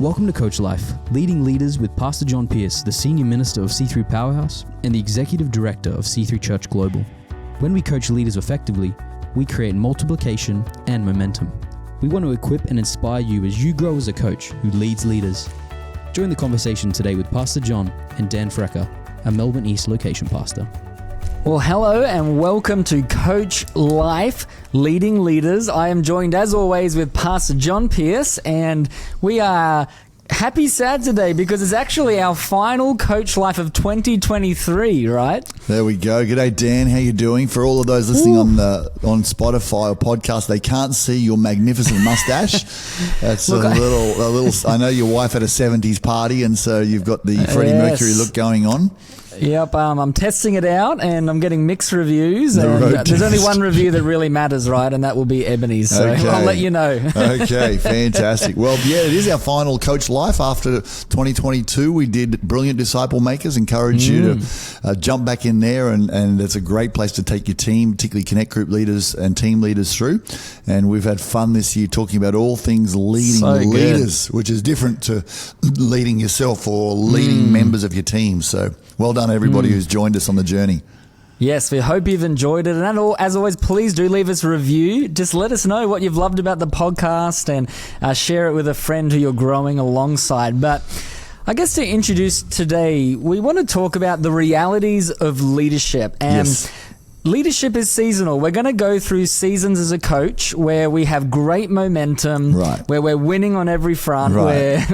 Welcome to Coach Life, Leading Leaders with Pastor John Pearce, the Senior Minister of C3 Powerhouse and the Executive Director of C3 Church Global. When we coach leaders effectively, we create multiplication and momentum. We want to equip and inspire you as you grow as a coach who leads leaders. Join the conversation today with Pastor John and Dan Frecker, a Melbourne East location pastor. Well, hello and welcome to Coach Life, Leading Leaders. I am joined as always with Pastor John Pearce, and we are happy sad today because it's actually our final Coach Life of 2023, right? There we go. G'day, Dan. How you doing? For all of those listening on Spotify or podcast, they can't see your magnificent mustache. That's a little. I know your wife had a 70s party, and so you've got the Freddie Mercury look going on. Yep, I'm testing it out and I'm getting mixed reviews. And there's only one review that really matters, right? And that will be Ebony's. So okay. I'll let you know. Okay, fantastic. Well, yeah, it is our final Coach Life after 2022. We did Brilliant Disciple Makers. Encourage you to jump back in there, and it's a great place to take your team, particularly Connect Group leaders and team leaders through. And we've had fun this year talking about all things leading leaders, which is different to leading yourself or leading members of your team. So well done, everybody who's joined us on the journey. Yes, we hope you've enjoyed it. And as always, please do leave us a review. Just let us know what you've loved about the podcast and share it with a friend who you're growing alongside. But I guess to introduce today, we want to talk about the realities of leadership. And leadership is seasonal. We're going to go through seasons as a coach where we have great momentum, where we're winning on every front, where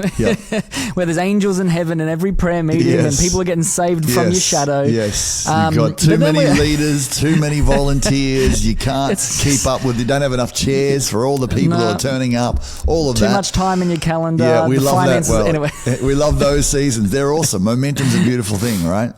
there's angels in heaven in every prayer meeting and people are getting saved from your shadow. Yes, you've got too many leaders, too many volunteers. You can't keep up with, you don't have enough chairs for all the people who are turning up, all of that. Too much time in your calendar. Yeah, we love that. Well, anyway. We love those seasons. They're awesome. Momentum's a beautiful thing, right?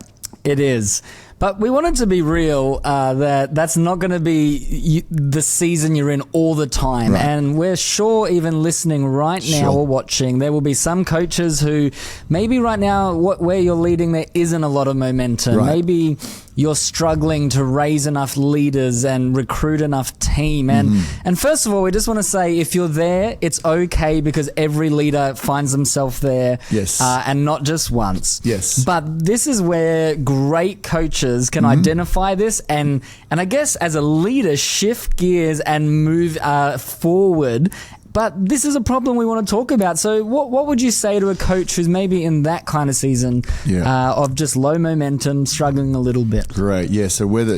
It is. But we wanted to be real, that's not going to be the season you're in all the time. Right. And we're sure even listening right now or watching, there will be some coaches who maybe right now where you're leading there isn't a lot of momentum. Right. Maybe you're struggling to raise enough leaders and recruit enough team. And first of all, we just want to say if you're there, it's okay because every leader finds themselves there and not just once. Yes. But this is where great coaches can identify this and I guess as a leader shift gears and move forward. But this is a problem we want to talk about. So what would you say to a coach who's maybe in that kind of season of just low momentum, struggling a little bit? Great. Yeah. So whether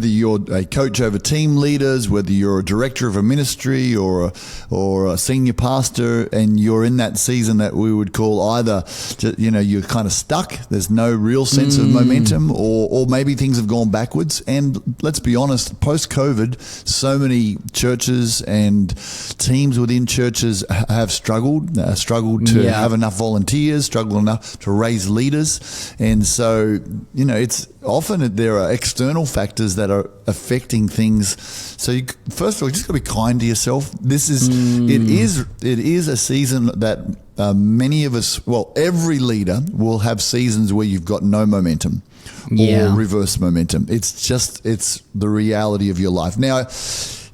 you're a coach over team leaders, whether you're a director of a ministry or a senior pastor, and you're in that season that we would call either, you're kind of stuck. There's no real sense of momentum, or maybe things have gone backwards. And let's be honest, post-COVID, so many churches and teams within churches have struggled to have enough volunteers, struggled enough to raise leaders. And so, it's often there are external factors that are affecting things. So first of all, you just got to be kind to yourself. This is, it is a season that many of us, every leader will have seasons where you've got no momentum or reverse momentum. It's the reality of your life. Now,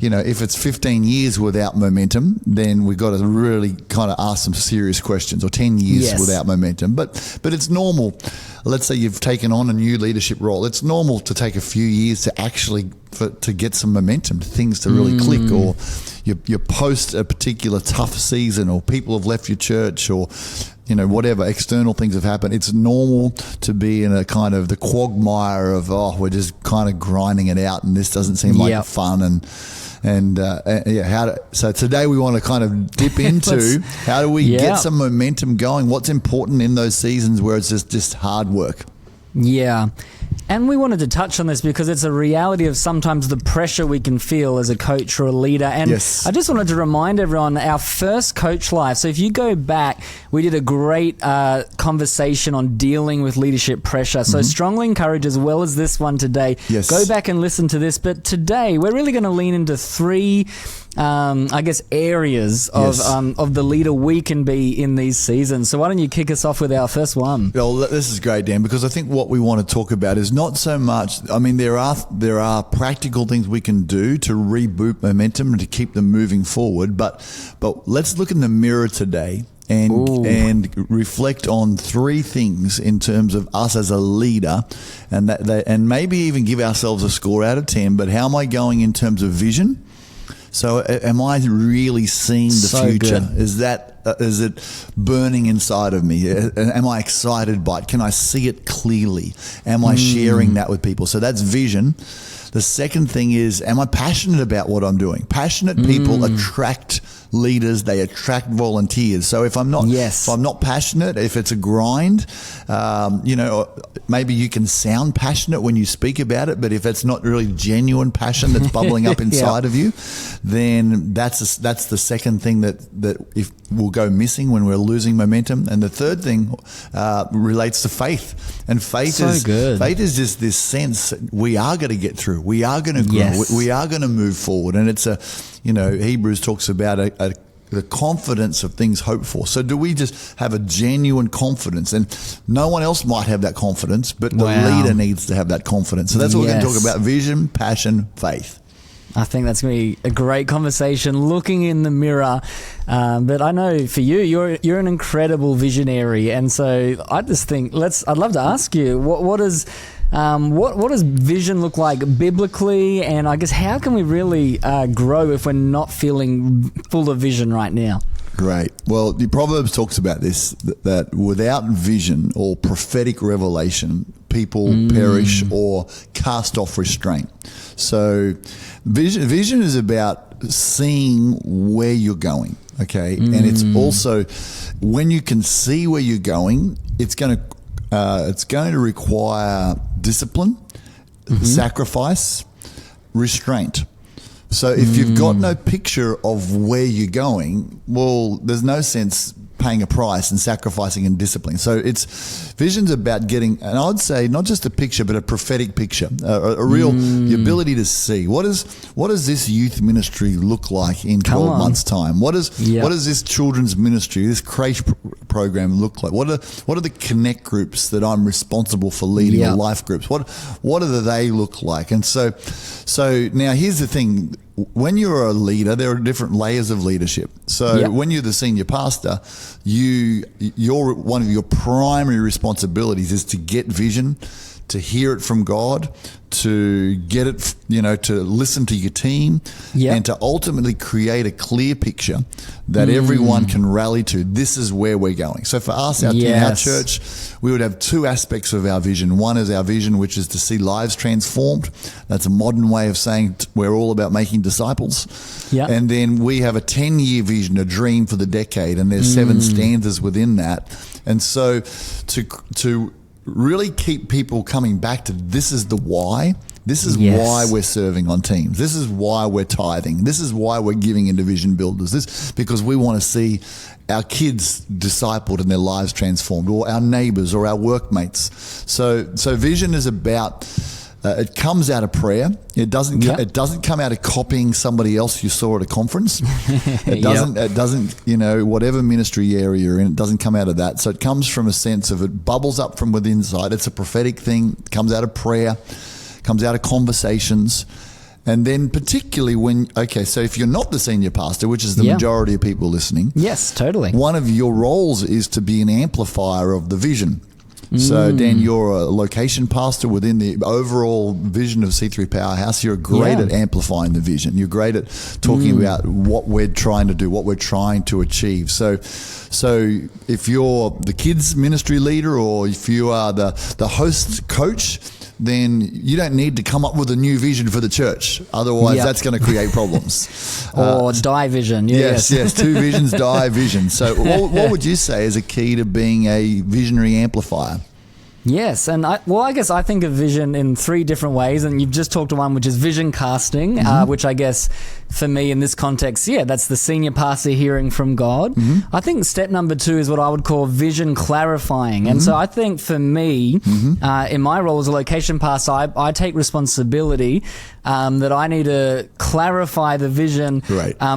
if it's 15 years without momentum, then we've got to really kind of ask some serious questions, or 10 years without momentum. But it's normal. Let's say you've taken on a new leadership role. It's normal to take a few years to actually to get some momentum, things to really click, or you post a particular tough season, or people have left your church, or whatever external things have happened. It's normal to be in a kind of the quagmire of, we're just kind of grinding it out and this doesn't seem like fun. So today we want to kind of dip into how do we get some momentum going? What's important in those seasons where it's just hard work? Yeah. And we wanted to touch on this because it's a reality of sometimes the pressure we can feel as a coach or a leader. And I just wanted to remind everyone, our first Coach Life. So if you go back, we did a great conversation on dealing with leadership pressure. So strongly encourage, as well as this one today, go back and listen to this. But today we're really going to lean into three areas of the leader we can be in these seasons. So why don't you kick us off with our first one? Well, this is great, Dan, because I think what we want to talk about is not so much, there are practical things we can do to reboot momentum and to keep them moving forward, but let's look in the mirror today and reflect on 3 things in terms of us as a leader, and maybe even give ourselves a score out of 10. But how am I going in terms of vision? So am I really seeing the future? Good. Is it burning inside of me? Am I excited by it? Can I see it clearly? Am I sharing that with people? So that's vision. The second thing is, am I passionate about what I'm doing? Passionate people attract leaders, they attract volunteers. So if I'm not passionate, if it's a grind, maybe you can sound passionate when you speak about it, but if it's not really genuine passion that's bubbling up inside of you, then that's the second thing that if will go missing when we're losing momentum. And the third thing relates to faith. And faith is just this sense that we are going to get through. We are going to grow. Yes. We are going to move forward. And it's Hebrews talks about the confidence of things hoped for. So do we just have a genuine confidence? And no one else might have that confidence, but the leader needs to have that confidence. So that's what we're going to talk about: vision, passion, faith. I think that's going to be a great conversation, looking in the mirror. But I know for you, you're an incredible visionary, and so I just think I'd love to ask you what does vision look like biblically, and I guess how can we really grow if we're not feeling full of vision right now? Great. Well, the Proverbs talks about this, that without vision or prophetic revelation, people perish or cast off restraint. So vision is about seeing where you're going, okay? And it's also, when you can see where you're going, it's going to require discipline, sacrifice, restraint. So if you've got no picture of where you're going, well, there's no sense paying a price and sacrificing and discipline. So vision's about getting, and I'd say not just a picture, but a prophetic picture, a real, the ability to see what does this youth ministry look like in 12 months' time? What does this children's ministry, this creche program look like? What are the connect groups that I'm responsible for leading, or life groups? What do they look like? And so now here's the thing. When you're a leader, there are different layers of leadership. So when you're the senior pastor, your one of your primary responsibilities is to get vision, to hear it from God, to get it, to listen to your team, and to ultimately create a clear picture that everyone can rally to. This is where we're going. So for us, in our church, we would have 2 aspects of our vision. One is our vision, which is to see lives transformed. That's a modern way of saying we're all about making disciples. Yeah. And then we have a 10-year vision, a dream for the decade, and there's 7 stanzas within that. And so to really keep people coming back to this is the why. This is why we're serving on teams. This is why we're tithing. This is why we're giving into vision builders. This because we want to see our kids discipled and their lives transformed, or our neighbors or our workmates. So vision is about it comes out of prayer. It doesn't come out of copying somebody else you saw at a conference. It doesn't, whatever ministry area you're in, it doesn't come out of that. So it comes from a sense of, it bubbles up from within inside. It's a prophetic thing. It comes out of prayer, comes out of conversations. And then particularly so if you're not the senior pastor, which is the majority of people listening. Yes, totally. One of your roles is to be an amplifier of the vision. So, Dan, you're a location pastor within the overall vision of C3 Powerhouse. You're great at amplifying the vision. You're great at talking about what we're trying to do, what we're trying to achieve. So if you're the kids ministry leader, or if you are the host coach, then you don't need to come up with a new vision for the church. Otherwise, that's going to create problems. Or die vision. Yes. 2 visions, die vision. So what would you say is a key to being a visionary amplifier? Yes, and I guess I think of vision in 3 different ways, and you've just talked to one, which is vision casting, which I guess for me in this context, that's the senior pastor hearing from God. I think step number 2 is what I would call vision clarifying. And so I think for me, in my role as a location pastor, I take responsibility that I need to clarify the vision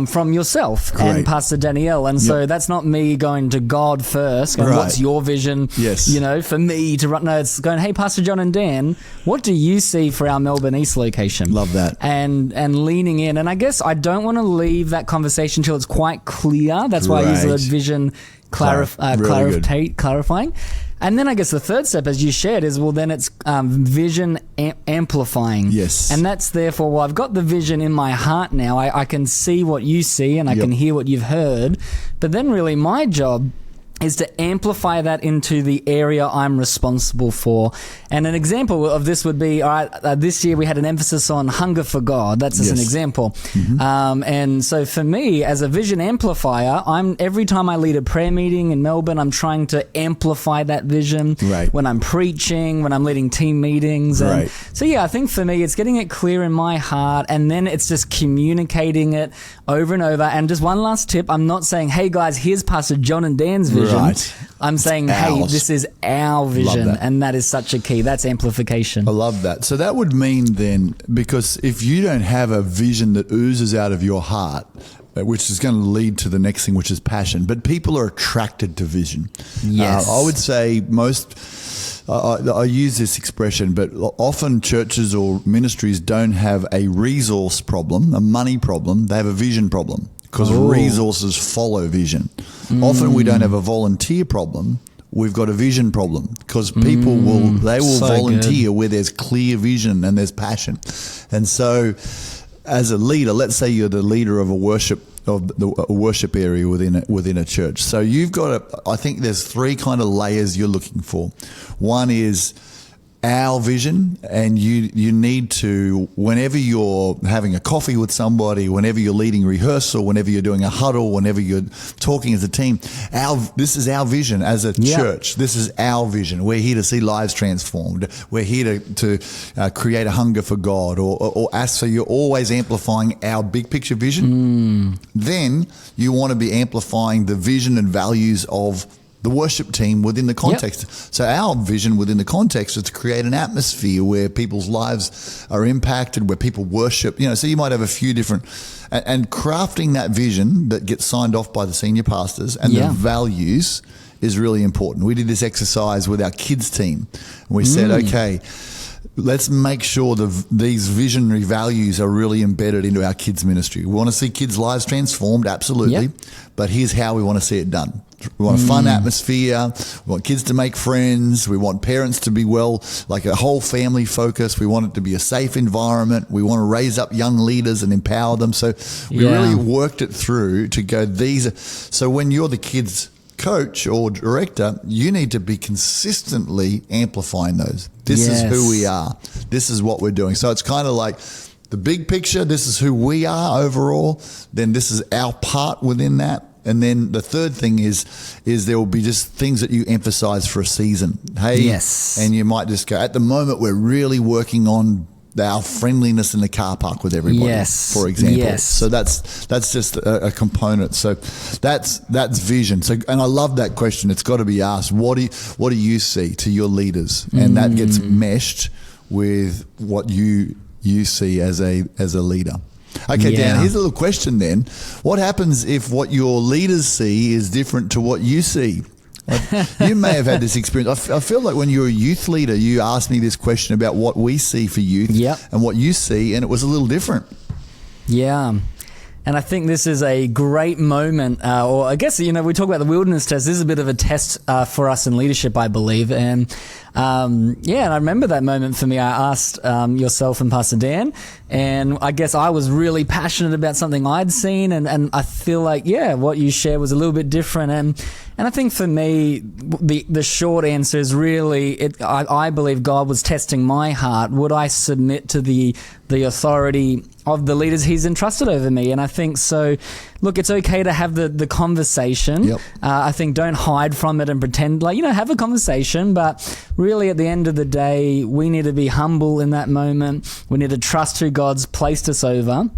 from yourself and Pastor Danielle. And so that's not me going to God first, going, what's your vision, for me to run. No, it's going, hey, Pastor John and Dan, what do you see for our Melbourne East location? Love that. And leaning in. And I guess I don't want to leave that conversation till it's quite clear. That's why I use the word vision clarifying. And then I guess the third step, as you shared, is, well, then it's vision amplifying. Yes. And that's therefore, well, I've got the vision in my heart now. I can see what you see and I can hear what you've heard. But then really my job is to amplify that into the area I'm responsible for. And an example of this would be, all right, this year we had an emphasis on hunger for God. That's just an example. And so for me, as a vision amplifier, every time I lead a prayer meeting in Melbourne, I'm trying to amplify that vision. Right. When I'm preaching, when I'm leading team meetings. And Right. so yeah, I think for me, it's getting it clear in my heart, and then it's just communicating it over and over. And just one last tip, I'm not saying, hey guys, here's Pastor John and Dan's vision. Right. I'm saying, hey, Ours. this is our vision, that. and that is such a key. That's amplification. I love that. So that would mean then, because if you don't have a vision that oozes out of your heart, which is going to lead to the next thing, which is passion, but people are attracted to vision. Yes. I would say I use this expression, but often churches or ministries don't have a resource problem, a money problem. They have a vision problem, because resources follow vision. Often we don't have a volunteer problem. We've got a vision problem, because people will so volunteer where there's clear vision and there's passion. And so as a leader, let's say you're the leader of a worship area within a church. So you've got I think there's three kind of layers you're looking for. One is our vision, and you need to, whenever you're having a coffee with somebody, whenever you're leading rehearsal, whenever you're doing a huddle, whenever you're talking as a team, this is our vision as a church. This is our vision. We're here to see lives transformed. We're here to create a hunger for God, or ask. So you're always amplifying our big picture vision. Then you want to be amplifying the vision and values of the worship team within the context. So our vision within the context is to create an atmosphere where people's lives are impacted, where people worship. So you might have a few different, and crafting that vision that gets signed off by the senior pastors and the values is really important. We did this exercise with our kids team. We said, okay, let's make sure these visionary values are really embedded into our kids' ministry. We want to see kids' lives transformed, absolutely. But here's how we want to see it done. We want a fun atmosphere. We want kids to make friends. We want parents to be like a whole family focus. We want it to be a safe environment. We want to raise up young leaders and empower them. So we really worked it through to go, so when you're the kids' coach or director, you need to be consistently amplifying those. This is who we are. This is what we're doing. So it's kind of like the big picture. This is who we are overall. Then this is our part within that. And then the third thing is there will be just things that you emphasize for a season. Hey, and you might just go, at the moment, we're really working on our friendliness in the car park with everybody, for example. So that's just a component. So that's vision. So, and I love that question. It's got to be asked, what do you see to your leaders? And that gets meshed with what you see as a leader. Okay, Dan, here's a little question then. What happens if what your leaders see is different to what you see? You may have had this experience. I feel like when you're a youth leader, you asked me this question about what we see for youth and what you see, and it was a little different. Yeah. And I think this is a great moment, or I guess, we talk about the wilderness test. This is a bit of a test for us in leadership, I believe. And and I remember that moment for me. I asked yourself and Pastor Dan, and I guess I was really passionate about something I'd seen, and I feel like, what you shared was a little bit different. And I think for me, the short answer is really, I believe God was testing my heart. Would I submit to the authority of the leaders he's entrusted over me? And I think so. Look, it's okay to have the conversation. I think don't hide from it and pretend have a conversation. But really, at the end of the day, we need to be humble in that moment. We need to trust who God's placed us over.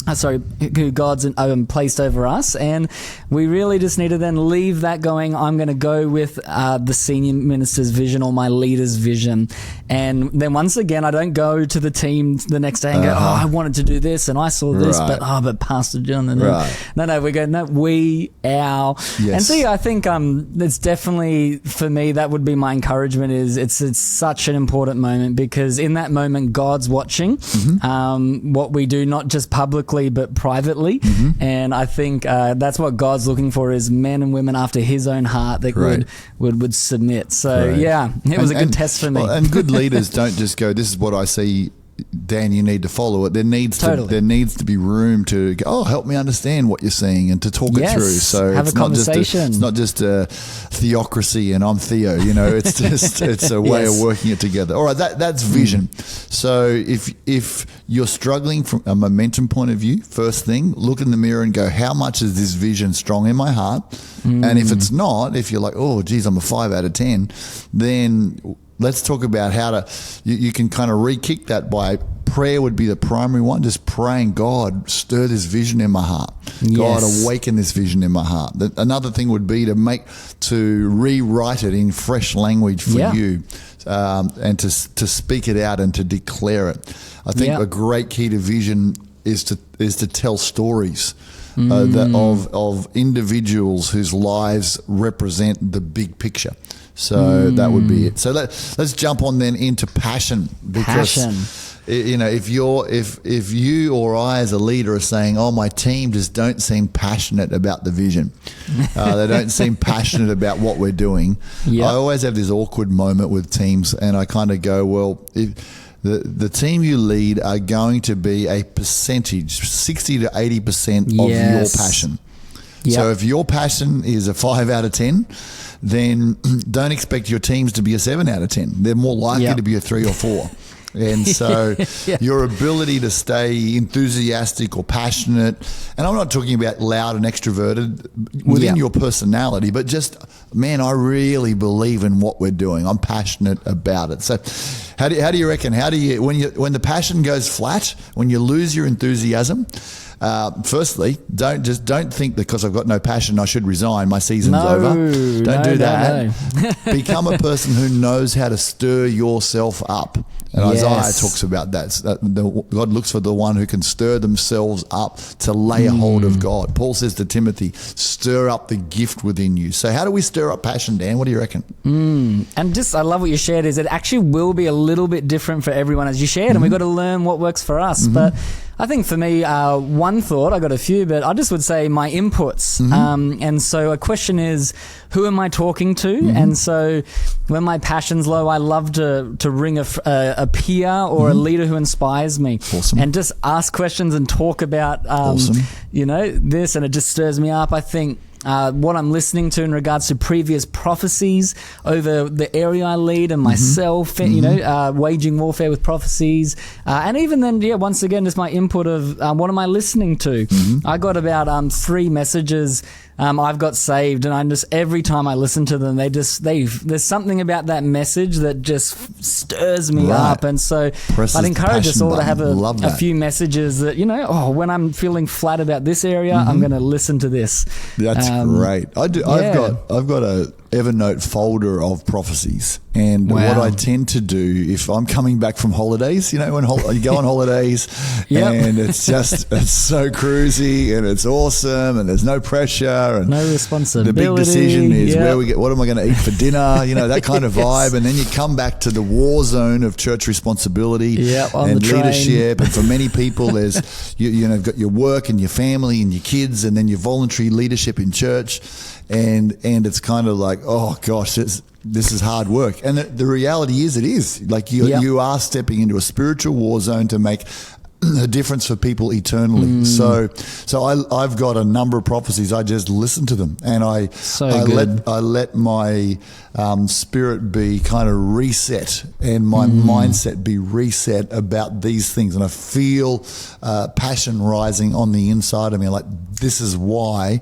Who God's placed over us, and we really just need to then leave that going, I'm going to go with the senior minister's vision or my leader's vision. And then once again, I don't go to the team the next day and go, I wanted to do this and I saw this, but Pastor John, and no, we go, no, our. And so I think it's definitely, for me, that would be my encouragement, is it's such an important moment, because in that moment, God's watching what we do, not just publicly, publicly but privately. And I think that's what God's looking for, is men and women after his own heart that would submit. So it was a good test for me. Well, and good leaders don't just go, this is what I see, Dan, you need to follow it. There needs to be room to go, oh, help me understand what you're saying, and to talk it through. So have it's a conversation. It's not just a theocracy and I'm Theo, it's just, it's a way of working it together. All right. That's vision. So if you're struggling from a momentum point of view, first thing, look in the mirror and go, how much is this vision strong in my heart? And if it's not, if you're like, oh geez, I'm a 5 out of 10, then let's talk about how to, you can kind of re-kick that by prayer would be the primary one, just praying, God, stir this vision in my heart. God, awaken this vision in my heart. Another thing would be to rewrite it in fresh language for you, and to speak it out and to declare it. I think a great key to vision is to tell stories. Of individuals whose lives represent the big picture. So that would be it. So let's jump on then into passion, because if you or I as a leader are saying, oh, my team just don't seem passionate about the vision, they don't seem passionate about what we're doing. I always have this awkward moment with teams, and I kind of go, well, the team you lead are going to be a percentage, 60 to 80% of your passion. So if your passion is a 5 out of 10, then don't expect your teams to be a 7 out of 10. They're more likely to be a 3 or 4. And so your ability to stay enthusiastic or passionate, and I'm not talking about loud and extroverted within your personality, but just, man, I really believe in what we're doing. I'm passionate about it. So how do you reckon, when the passion goes flat, when you lose your enthusiasm, firstly, don't think that because I've got no passion I should resign, my season's over. Don't do that. Become a person who knows how to stir yourself up. And Isaiah talks about that. God looks for the one who can stir themselves up to lay a hold of God. Paul says to Timothy, stir up the gift within you. So how do we stir up passion, Dan? What do you reckon? And just, I love what you shared, is it actually will be a little bit different for everyone as you shared, and we've got to learn what works for us. But I think for me, one thought, I got a few, but I just would say my inputs. And so a question is, who am I talking to? And so when my passion's low, I love to ring a peer or a leader who inspires me. And just ask questions and talk about, this, and it just stirs me up. I think what I'm listening to in regards to previous prophecies over the area I lead and myself, waging warfare with prophecies. And even then, once again, just my input of what am I listening to? I got about 3 messages I've got saved, and I just, every time I listen to them, there's something about that message that just stirs me up. And so I'd encourage us all to have a few messages that, when I'm feeling flat about this area, I'm going to listen to this. That's great. I've got a Evernote folder of prophecies, and what I tend to do if I'm coming back from holidays, when you go on holidays and it's so cruisy and it's awesome and there's no pressure and no responsibility. The big decision is what am I going to eat for dinner, that kind of vibe. And then you come back to the war zone of church responsibility and leadership. And for many people, there's you've got your work and your family and your kids, and then your voluntary leadership in church. And it's kind of like, oh gosh, this is hard work. And the reality is, it is like you are stepping into a spiritual war zone to make a difference for people eternally. So I've got a number of prophecies. I just listen to them, and I let my spirit be kind of reset, and my mindset be reset about these things. And I feel passion rising on the inside of me. Like, this is why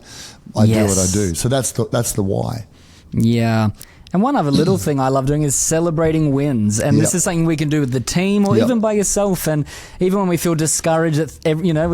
I do what I do. So that's the why. Yeah. And one other little thing I love doing is celebrating wins. And this is something we can do with the team or even by yourself. And even when we feel discouraged,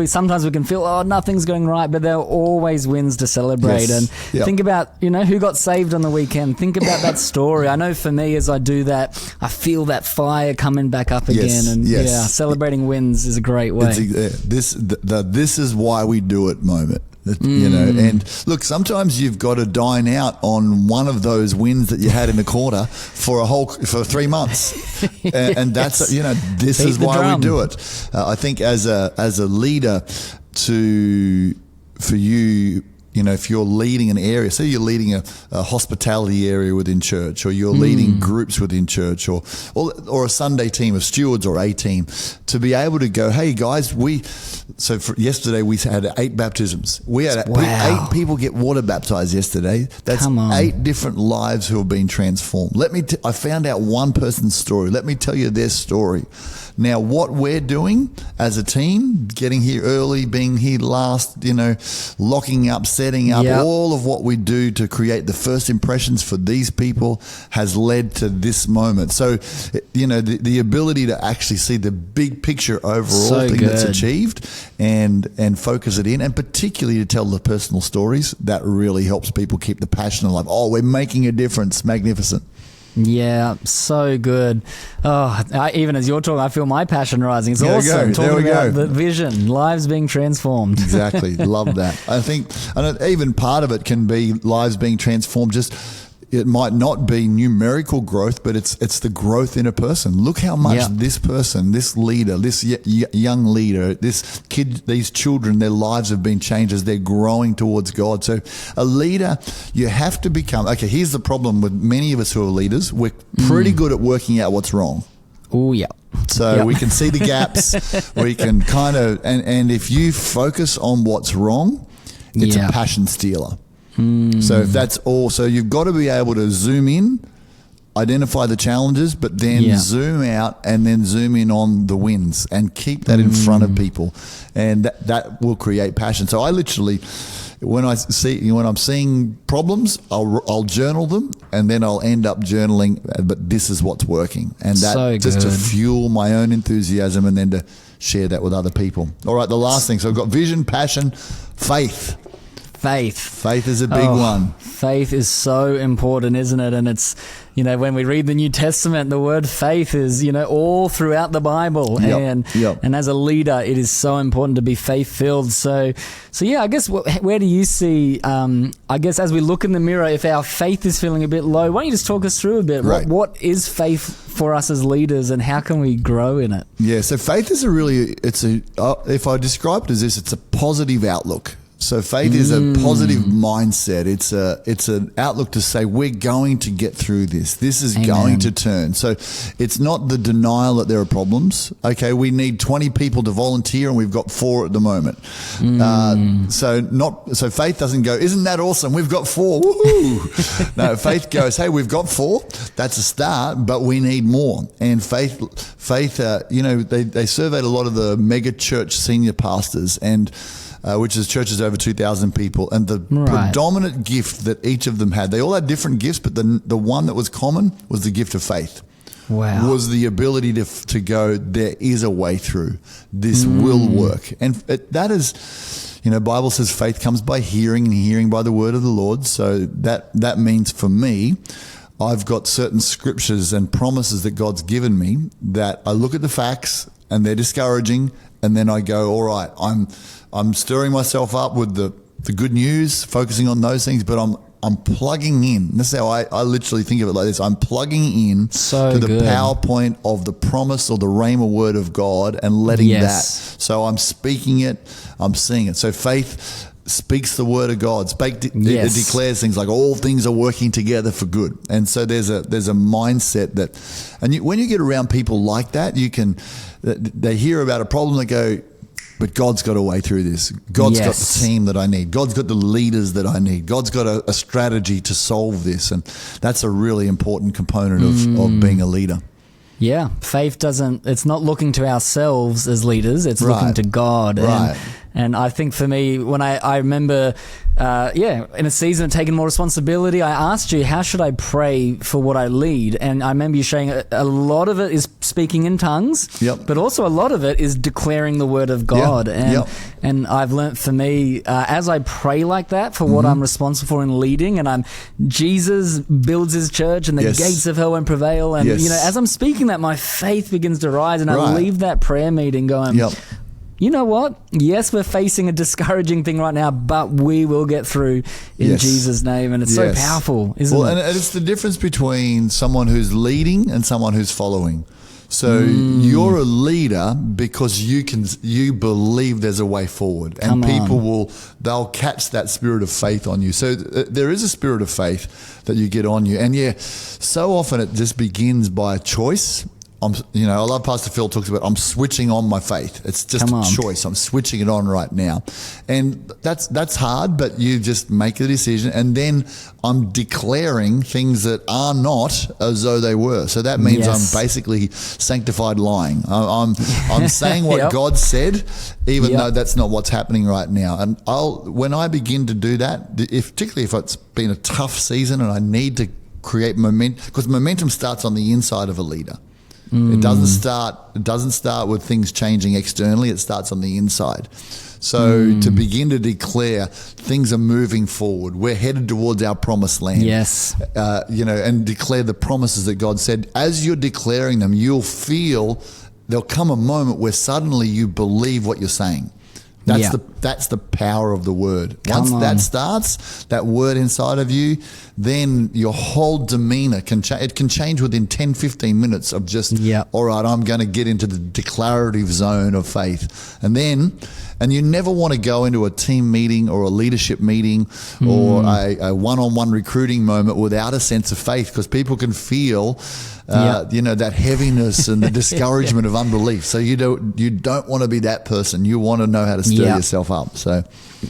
sometimes we can feel, nothing's going right, but there are always wins to celebrate. And think about, who got saved on the weekend. Think about that story. I know for me, as I do that, I feel that fire coming back up again. And celebrating wins is a great way. This is why we do it moment. And look, sometimes you've got to dine out on one of those wins that you had in the quarter for 3 months, and that's this is why we do it. I think as a leader, for you, if you're leading an area, say you're leading a hospitality area within church, or you're leading groups within church, or a Sunday team of stewards or a team, to be able to go, hey guys, yesterday we had 8 baptisms. We had 8 people get water baptized yesterday. That's 8 different lives who have been transformed. I found out one person's story. Let me tell you their story. Now, what we're doing as a team, getting here early, being here last, locking up, setting up, all of what we do to create the first impressions for these people has led to this moment. So, the ability to actually see the big picture overall thing that's achieved and focus it in, and particularly to tell the personal stories, that really helps people keep the passion alive. Oh, we're making a difference. Magnificent. Yeah, so good. Oh, even as you're talking, I feel my passion rising. It's awesome talking about the vision, lives being transformed. Exactly. Love that. I think even part of it can be lives being transformed. It might not be numerical growth, but it's the growth in a person. Look how much this person, this leader, this young leader, this kid, these children, their lives have been changed as they're growing towards God. So a leader, you have to become, okay, here's the problem with many of us who are leaders. We're pretty good at working out what's wrong. Oh, yeah. So we can see the gaps. We can kind of, and if you focus on what's wrong, it's a passion stealer. So if that's all, so you've got to be able to zoom in, identify the challenges, but then zoom out and then zoom in on the wins and keep that in front of people, and that will create passion. So I literally, when I'm seeing problems, I'll journal them, and then I'll end up journaling, but this is what's working, and that just to fuel my own enthusiasm and then to share that with other people. All right, the last thing. So I've got vision, passion, faith. Faith is a big one. Faith is so important, isn't it? And it's, when we read the New Testament, the word faith is, all throughout the Bible. And as a leader, it is so important to be faith-filled. So yeah, I guess where do you see, I guess as we look in the mirror, if our faith is feeling a bit low, why don't you just talk us through a bit? Right. What is faith for us as leaders, and how can we grow in it? Yeah, so faith is if I describe it as this, it's a positive outlook. So faith is a positive mindset. It's an outlook to say we're going to get through this. This is going to turn. So it's not the denial that there are problems. Okay, we need 20 people to volunteer and we've got 4 at the moment. So faith doesn't go, isn't that awesome? We've got 4. Woohoo! No, faith goes, hey, we've got 4. That's a start, but we need more. And faith. They surveyed a lot of the mega church senior pastors and. Which is churches over 2,000 people. And the predominant gift that each of them had, they all had different gifts, but the one that was common was the gift of faith. Wow. Was the ability to go, there is a way through. This will work. And that is, Bible says faith comes by hearing, and hearing by the word of the Lord. So that means for me, I've got certain scriptures and promises that God's given me that I look at the facts and they're discouraging, and then I go, all right, I'm stirring myself up with the good news, focusing on those things, but I'm plugging in. This is how I literally think of it like this. I'm plugging in to the PowerPoint of the promise or the Rhema word of God and letting that. So I'm speaking it, I'm seeing it. So faith speaks the word of God. It declares things like all things are working together for good. And so there's a mindset that, when you get around people like that, they hear about a problem, they go, but God's got a way through this. God's got the team that I need. God's got the leaders that I need. God's got a strategy to solve this. And that's a really important component of being a leader. Yeah. Faith it's not looking to ourselves as leaders. It's looking to God. Right. And I think for me, when I remember, in a season of taking more responsibility, I asked you, how should I pray for what I lead? And I remember you saying a lot of it is speaking in tongues, but also a lot of it is declaring the word of God. And I've learnt for me, as I pray like that for what I'm responsible for in leading, and Jesus builds his church and the gates of hell won't prevail. And, as I'm speaking that, my faith begins to rise, and I leave that prayer meeting going, you know what? Yes, we're facing a discouraging thing right now, but we will get through in Jesus' name. And it's so powerful, isn't it? And it's the difference between someone who's leading and someone who's following. So you're a leader because you believe there's a way forward, and they'll catch that spirit of faith on you. So there is a spirit of faith that you get on you, and so often it just begins by a choice. I love Pastor Phil talks about I'm switching on my faith. It's just a choice. I'm switching it on right now. And that's hard, but you just make a decision, and then I'm declaring things that are not as though they were. So that means I'm basically sanctified lying. I'm saying what God said, even though that's not what's happening right now. And when I begin to do that, particularly if it's been a tough season and I need to create momentum, because momentum starts on the inside of a leader. It doesn't start with things changing externally. It starts on the inside. So to begin to declare things are moving forward, we're headed towards our promised land. Yes. And declare the promises that God said. As you're declaring them, you'll feel there'll come a moment where suddenly you believe what you're saying. That's the power of the word. Once that starts, that word inside of you, then your whole demeanor can change. It can change within 10, 15 minutes of just, all right, I'm going to get into the declarative zone of faith. And you never want to go into a team meeting or a leadership meeting or a one-on-one recruiting moment without a sense of faith, because people can feel that heaviness and the discouragement of unbelief. So you don't want to be that person. You want to know how to stir yourself up. So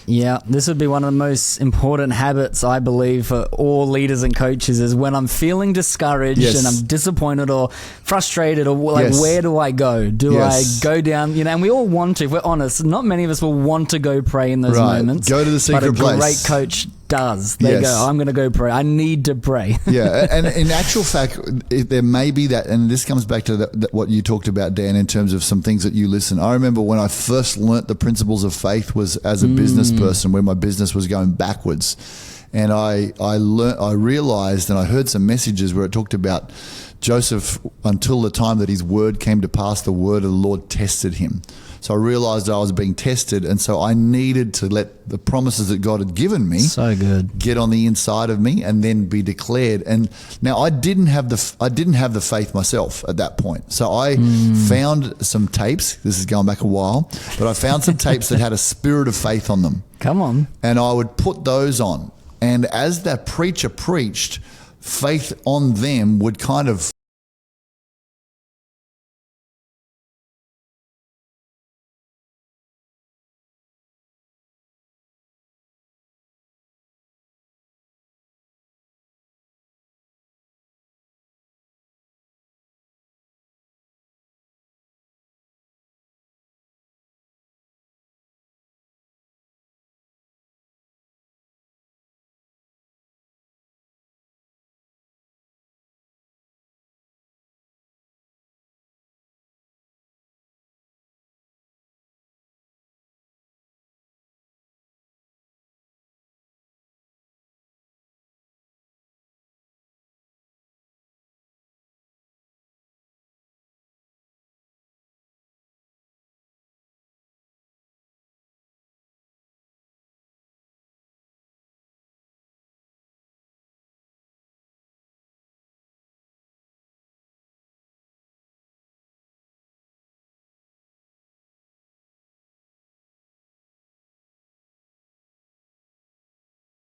this would be one of the most important habits, I believe, for all leaders and coaches, is when I'm feeling discouraged and I'm disappointed or frustrated or where do I go? Do I go down? And we all want to, if we're honest, not many of us will want to go pray in those moments. Go to the secret place. But a great coach does. They go, I'm going to go pray. I need to pray. And in actual fact, there may be that, and this comes back to what you talked about, Dan, in terms of some things that you listen. I remember when I first learnt the principles of faith was as a business person, where my business was going backwards. And I realized, and I heard some messages where it talked about Joseph, until the time that his word came to pass, the word of the Lord tested him. So I realized I was being tested, and so I needed to let the promises that God had given me get on the inside of me and then be declared. And now I didn't have the faith myself at that point. So I found some tapes. This is going back a while, but I found some tapes that had a spirit of faith on them. Come on. And I would put those on. And as that preacher preached, faith on them would kind of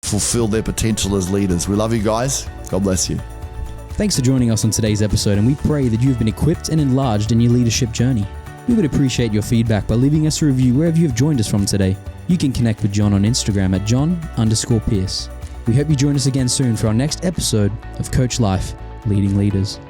fulfill their potential as leaders. We love you guys. God bless you. Thanks for joining us on today's episode, and we pray that you have been equipped and enlarged in your leadership journey. We would appreciate your feedback by leaving us a review wherever you have joined us from today. You can connect with John on Instagram at John_Pearce. We hope you join us again soon for our next episode of Coach Life, Leading Leaders.